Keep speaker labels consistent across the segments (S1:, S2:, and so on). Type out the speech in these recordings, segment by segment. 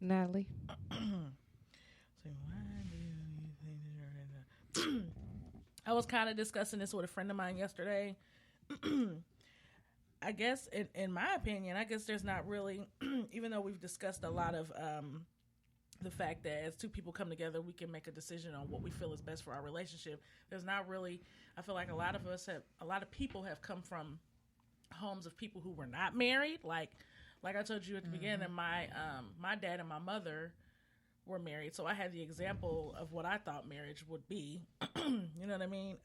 S1: Natalie.
S2: So why do you think you're I was kind of discussing this with a friend of mine yesterday. I guess, in my opinion, I guess there's not really, even though we've discussed a lot of the fact that as two people come together, we can make a decision on what we feel is best for our relationship. There's not really, I feel like a lot of people have come from homes of people who were not married. Like I told you at the beginning, my dad and my mother were married, so I had the example of what I thought marriage would be. You know what I mean?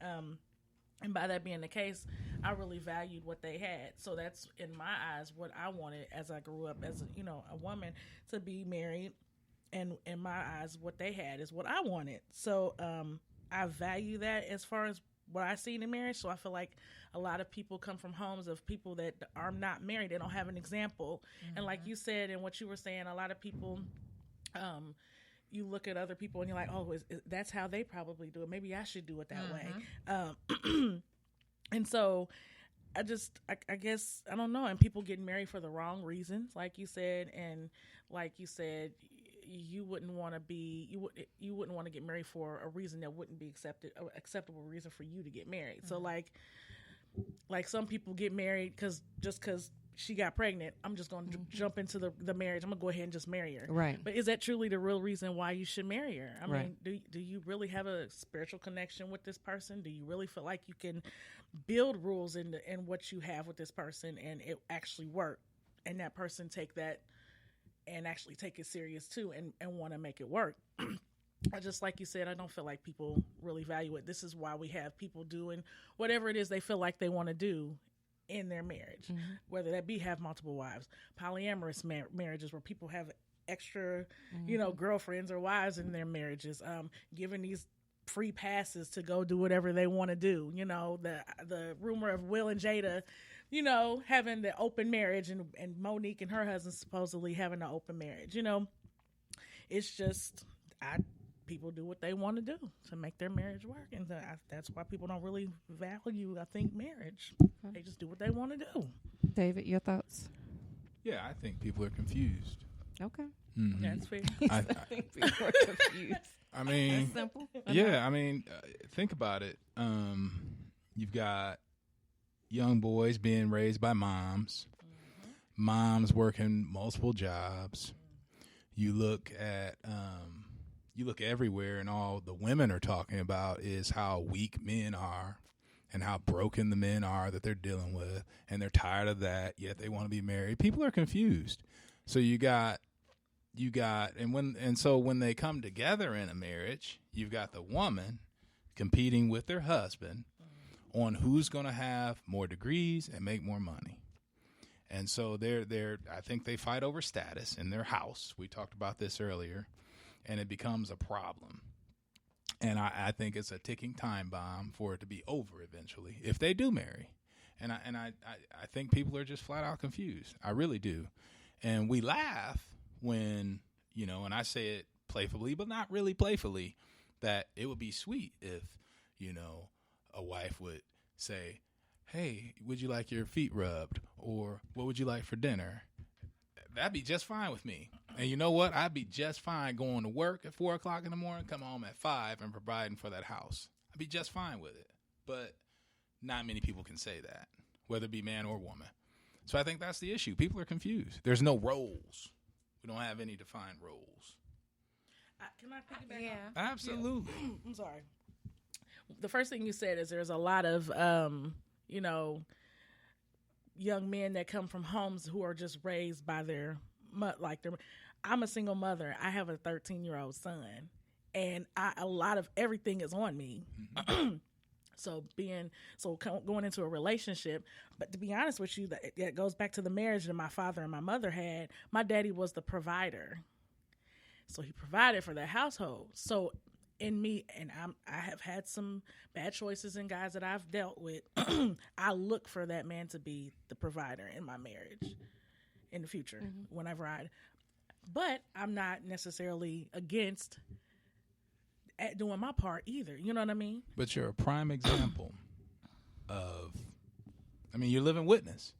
S2: And by that being the case, I really valued what they had. So that's, in my eyes, what I wanted as I grew up as a woman, to be married. And in my eyes, what they had is what I wanted. So I value that as far as what I see in marriage. So I feel like a lot of people come from homes of people that are not married. They don't have an example. Mm-hmm. And like you said, and what you were saying, a lot of people, you look at other people and you're like, oh, that's how they probably do it. Maybe I should do it that way. And so I guess, I don't know. And people get married for the wrong reasons, like you said. And like you said, you wouldn't want to get married for a reason that wouldn't be acceptable reason for you to get married. Mm-hmm. So like some people get married because she got pregnant, I'm just going to jump into the marriage. I'm going to go ahead and just marry her.
S1: Right.
S2: But is that truly the real reason why you should marry her? I mean, do you really have a spiritual connection with this person? Do you really feel like you can build rules in what you have with this person and it actually work? And that person take that and actually take it serious too and want to make it work? Just like you said, I don't feel like people really value it. This is why we have people doing whatever it is they feel like they want to do in their marriage, whether that be have multiple wives, polyamorous marriages where people have extra, girlfriends or wives in their marriages, giving these free passes to go do whatever they want to do. The rumor of Will and Jada, having the open marriage and Monique and her husband supposedly having an open marriage. It's just, people do what they want to do to make their marriage work. And that's why people don't really value, I think, marriage. They just do what they want to do.
S1: David, your thoughts?
S3: Yeah, I think people are confused.
S1: Okay.
S2: Mm-hmm. That's fair.
S1: I think people are confused.
S3: I mean,
S1: that's simple.
S3: Yeah, I mean, think about it. You've got young boys being raised by moms, moms working multiple jobs. You look everywhere, and all the women are talking about is how weak men are and how broken the men are that they're dealing with, and they're tired of that, yet they want to be married. People are confused. So so when they come together in a marriage, you've got the woman competing with their husband on who's going to have more degrees and make more money. And so I think they fight over status in their house. We talked about this earlier. And it becomes a problem. And I think it's a ticking time bomb for it to be over eventually, if they do marry. And I think people are just flat out confused. I really do. And we laugh when, and I say it playfully, but not really playfully, that it would be sweet if, a wife would say, hey, would you like your feet rubbed? Or what would you like for dinner? That'd be just fine with me. And you know what? I'd be just fine going to work at 4 o'clock in the morning, come home at 5 and providing for that house. I'd be just fine with it. But not many people can say that, whether it be man or woman. So I think that's the issue. People are confused. There's no roles. We don't have any defined roles.
S2: Can I piggyback?
S1: Yeah.
S3: Absolutely.
S2: Yeah. I'm sorry. The first thing you said is there's a lot of, young men that come from homes who are just raised by I'm a single mother. I have a 13-year-old son, and a lot of everything is on me. Mm-hmm. Going into a relationship, but to be honest with you, that goes back to the marriage that my father and my mother had. My daddy was the provider, so he provided for the household. So in me, and I have had some bad choices in guys that I've dealt with. I look for that man to be the provider in my marriage in the future, but I'm not necessarily against doing my part either. You know what I mean?
S3: But you're a prime example you're living witness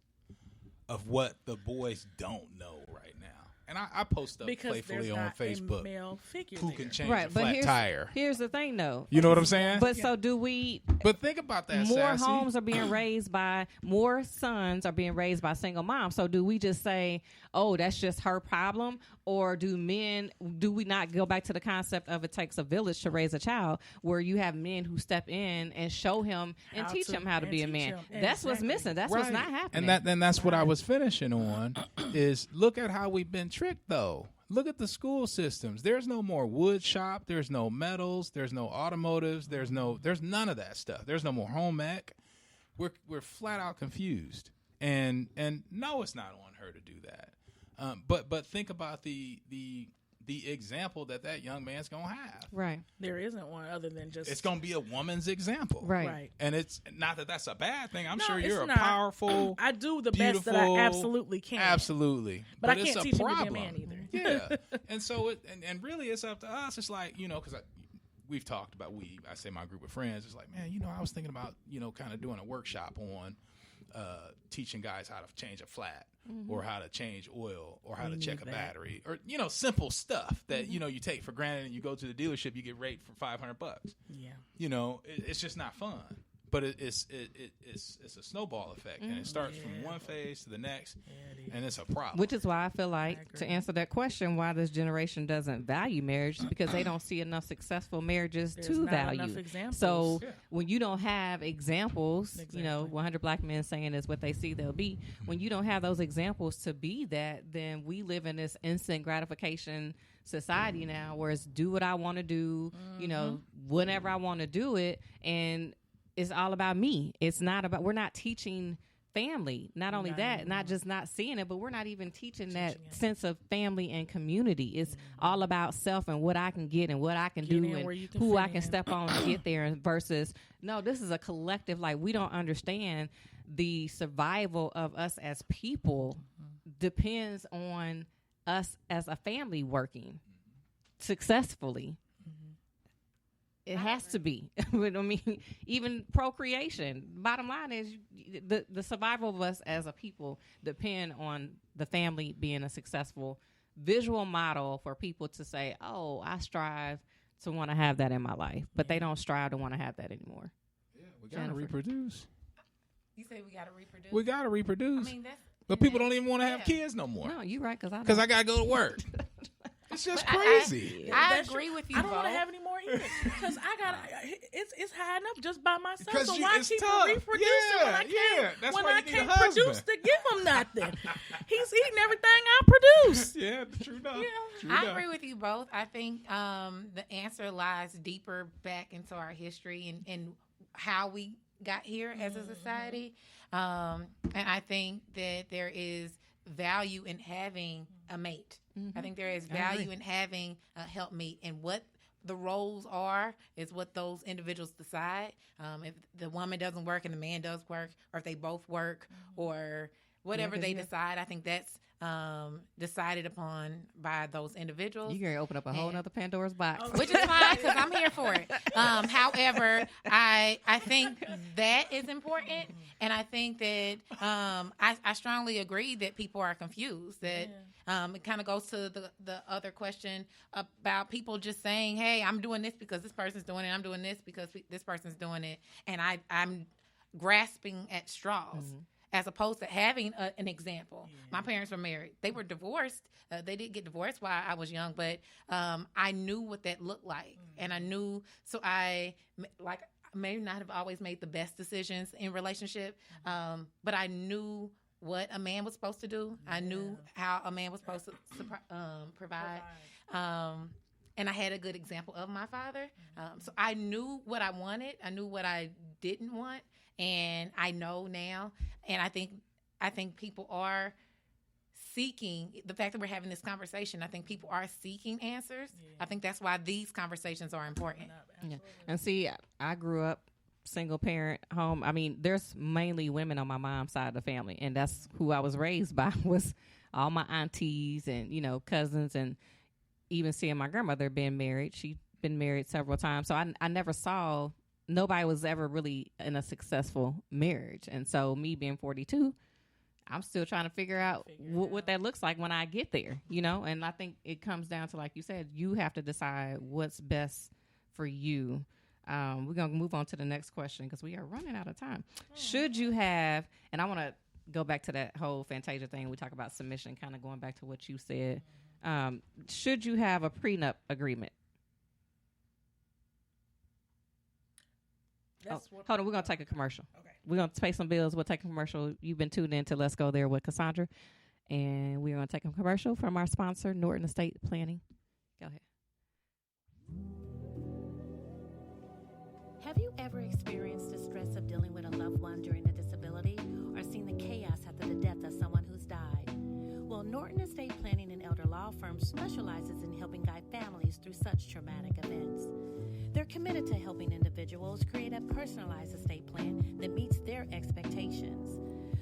S3: of what the boys don't know right now. and I post up
S2: because
S3: playfully
S2: there's
S3: on
S2: not
S3: Facebook.
S2: a male figure
S3: Who
S2: there.
S3: can change
S1: Right,
S3: a
S1: but
S3: flat tire?
S1: here's the thing, though.
S3: You know what I'm saying?
S1: But so do we?
S3: But think about that.
S1: More
S3: Sassy.
S1: homes are being raised by more sons are being raised by single moms. So do we just say, "Oh, that's just her problem," or do we not go back to the concept of it takes a village to raise a child, where you have men who step in and show him and teach him how to be a man? That's what's missing. That's what's not happening.
S3: And that's what I was finishing on is look at how we've been tricked though. Look at the school systems. There's no more wood shop. There's no metals. There's no automotives. There's none of that stuff. There's no more home ec. We're flat out confused. And no, it's not on her to do that. But think about the example that young man's gonna have.
S1: Right.
S2: There isn't one other than just.
S3: It's gonna be a woman's example.
S1: Right.
S3: And it's not that that's a bad thing. I'm
S2: No,
S3: sure
S2: it's
S3: you're
S2: not.
S3: a powerful.
S2: I do the
S3: beautiful,
S2: best that I absolutely can.
S3: Absolutely.
S2: But I
S3: it's
S2: can't
S3: a
S2: teach him to be a
S3: problem.
S2: man either.
S3: Yeah. And so and really it's up to us. It's like, because we've talked about, I say my group of friends, it's like, man, I was thinking about, kind of doing a workshop on teaching guys how to change a flat or how to change oil or how to check a battery or, simple stuff that, you take for granted, and you go to the dealership, you get rated for $500.
S2: Yeah.
S3: It's just not fun. But it's a snowball effect, and it starts from one phase to the next, and it's a problem.
S1: Which is why I feel like, to answer that question, why this generation doesn't value marriage is because they don't see enough successful marriages
S2: There's
S1: to
S2: not
S1: value.
S2: enough examples.
S1: So
S3: Yeah.
S1: when you don't have examples,
S2: Exactly.
S1: 100 black men saying is what they see they'll be. When you don't have those examples to be that, then we live in this instant gratification society now, where it's do what I want to do, whenever I want to do it, and it's all about me. It's not about, we're not teaching family. Not only that, not just not seeing it, but we're not even teaching that sense of family and community. It's all about self and what I can get and what I can do and who I can step on to get there, and versus, no, this is a collective. Like, we don't understand the survival of us as people depends on us as a family working successfully. It has to be. But I mean, even procreation. Bottom line is the survival of us as a people depend on the family being a successful visual model for people to say, oh, I strive to want to have that in my life. But they don't strive to want to have that anymore.
S3: Yeah, we got to reproduce.
S4: You say we got to reproduce?
S3: We got to reproduce.
S4: I mean, that's...
S3: But people don't even want to have kids no more.
S1: No, you're right, because
S3: I got to go to work. It's just
S4: But
S3: crazy.
S4: I agree with you,
S2: I don't want to
S4: Bo.
S2: have any more either because I got it's high enough just by myself.
S3: Because
S2: so why
S3: it's
S2: keep
S3: tough.
S2: reproducing when I
S3: Yeah,
S2: can't
S3: that's
S2: when
S3: why
S2: I
S3: you need a
S2: can't
S3: husband.
S2: produce to give him nothing? He's eating everything I produce.
S3: Yeah, true enough. True
S4: I
S3: enough.
S4: agree with you both. I think the answer lies deeper back into our history and how we got here as a society. And I think that there is value in having a mate. I think there is value in having a helpmate, and what the roles are is what those individuals decide. If the woman doesn't work and the man does work, or if they both work, or whatever they decide, I think that's decided upon by those individuals.
S1: You're going to open up a whole nother Pandora's box.
S4: Which is fine, because I'm here for it. However, I think that is important, and I think that I strongly agree that people are confused. That it kind of goes to the other question about people just saying, "Hey, I'm doing this because this person's doing it. I'm doing this because this person's doing it," and I'm grasping at straws. As opposed to having an example. My parents were married. They were divorced. They did get divorced while I was young, but I knew what that looked like. And I knew, so I may not have always made the best decisions in relationship, but I knew what a man was supposed to do. I knew how a man was supposed to provide. And I had a good example of my father. So I knew what I wanted. I knew what I didn't want. And I know now, and I think people are seeking, the fact that we're having this conversation, I think people are seeking answers. I think that's why these conversations are important.
S1: Yeah. And see, I grew up single parent home. I mean, there's mainly women on my mom's side of the family, and that's who I was raised by, was all my aunties and, cousins, and even seeing my grandmother being married. She'd been married several times. So I never saw, nobody was ever really in a successful marriage. And so me being 42, I'm still trying to figure out what that looks like when I get there, you know? And I think it comes down to, like you said, you have to decide what's best for you. We're going to move on to the next question because we are running out of time. Should you have, and I want to go back to that whole Fantasia thing. We talk about submission, kind of going back to what you said. Should you have a prenup agreement? Hold on, we're going to take a commercial. Okay. We're going to pay some bills. We'll take a commercial. You've been tuned in to Let's Go There with Cassandra. And we're going to take a commercial from our sponsor, Norton Estate Planning. Go ahead.
S5: Have you ever experienced the stress of dealing with a loved one during a disability or seen the chaos after the death of someone who's died? Well, Norton Estate Planning and Elder Law Firm specializes in helping guide families through such traumatic events. They're committed to helping individuals create a personalized estate plan that meets their expectations.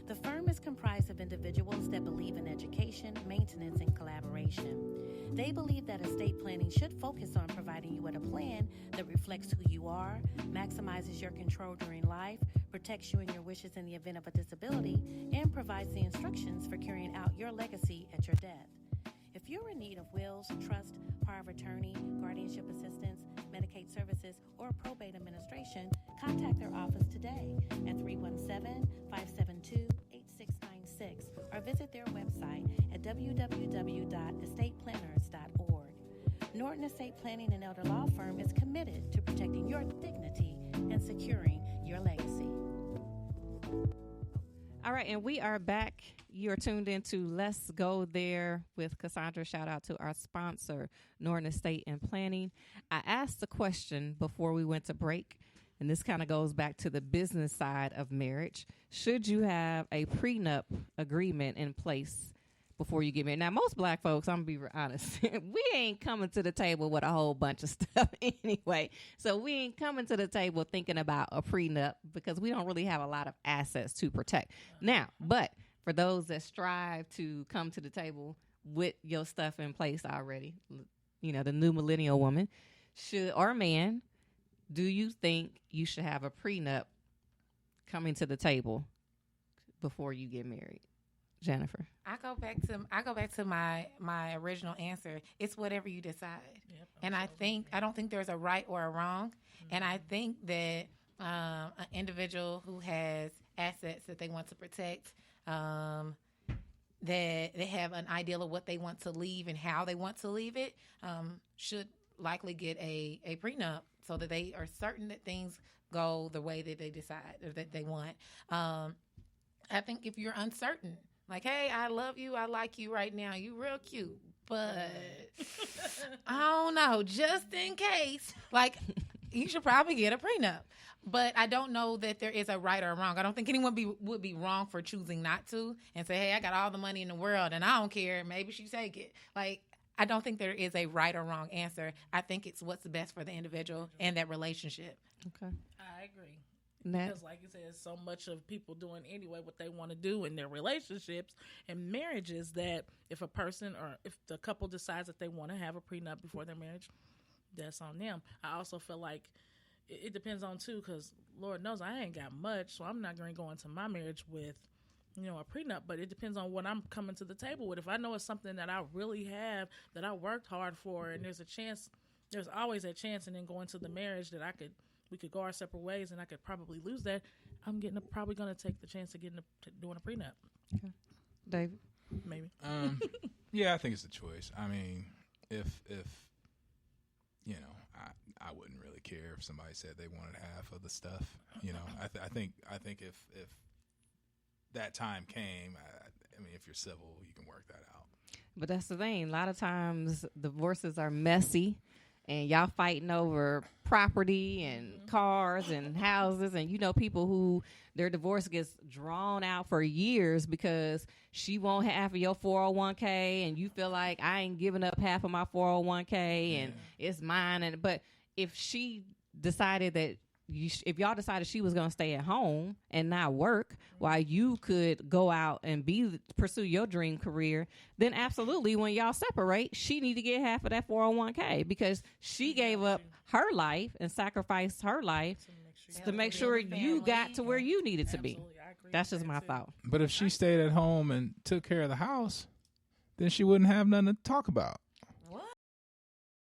S5: The firm is comprised of individuals that believe in education, maintenance, and collaboration. They believe that estate planning should focus on providing you with a plan that reflects who you are, maximizes your control during life, protects you and your wishes in the event of a disability, and provides the instructions for carrying out your legacy at your death. If you're in need of wills, trust, power of attorney, guardianship assistance, Medicaid services, or probate administration, contact their office today at 317-572-8696 or visit their website at www.estateplanners.org. Norton Estate Planning and Elder Law Firm is committed to protecting your dignity and securing your legacy.
S1: All right, and we are back. You're tuned into Let's Go There with Cassandra. Shout out to our sponsor, Norton Estate and Planning. I asked the question before we went to break, and this kind of goes back to the business side of marriage. Should you have a prenup agreement in place before you get married? Now, most black folks, I'm going to be honest, we ain't coming to the table with a whole bunch of stuff anyway. So we ain't coming to the table thinking about a prenup because we don't really have a lot of assets to protect. Now, but for those that strive to come to the table with your stuff in place already, you know, the new millennial woman, or man, do you think you should have a prenup coming to the table before you get married? Jennifer.
S4: I go back to my original answer. It's whatever you decide. Yep, and I don't think there's a right or a wrong. Mm-hmm. And I think that an individual who has assets that they want to protect, that they have an ideal of what they want to leave and how they want to leave it, should likely get a prenup so that they are certain that things go the way that they decide or that they want. I think if you're uncertain, like, hey, I love you, I like you right now, you real cute, but I don't know, just in case, like, you should probably get a prenup. But I don't know that there is a right or a wrong. I don't think anyone would be wrong for choosing not to and say, hey, I got all the money in the world and I don't care, maybe she take it. Like, I don't think there is a right or wrong answer. I think it's what's best for the individual and that relationship.
S1: Okay.
S2: I agree. Because like you said, so much of people doing anyway what they want to do in their relationships and marriages that if a person or if the couple decides that they want to have a prenup before their marriage, that's on them. I also feel like it depends on too, because Lord knows I ain't got much, so I'm not going to go into my marriage with, you know, a prenup, but it depends on what I'm coming to the table with. If I know it's something that I really have, that I worked hard for, and there's always a chance, and then go into the marriage that we could go our separate ways, and I could probably lose that. I'm probably going to take the chance of doing a prenup.
S1: Okay. David?
S2: Maybe.
S3: Yeah, I think it's a choice. I mean, if you know, I wouldn't really care if somebody said they wanted half of the stuff. You know, I think if that time came, I mean, if you're civil, you can work that out.
S1: But that's the thing. A lot of times divorces are messy. And y'all fighting over property and cars and houses. And you know people who their divorce gets drawn out for years because she won't have half of your 401k and you feel like I ain't giving up half of my 401k and it's mine. But if she decided that if y'all decided she was going to stay at home and not work while you could go out and pursue your dream career, then absolutely when y'all separate, she need to get half of that 401k because she gave up her life and sacrificed her life to make sure you got to where you needed to be.
S2: Absolutely, I
S1: That's
S2: with
S1: just
S2: that,
S1: my
S2: too.
S1: thought.
S3: But if she stayed at home and took care of the house, then she wouldn't have nothing to talk about.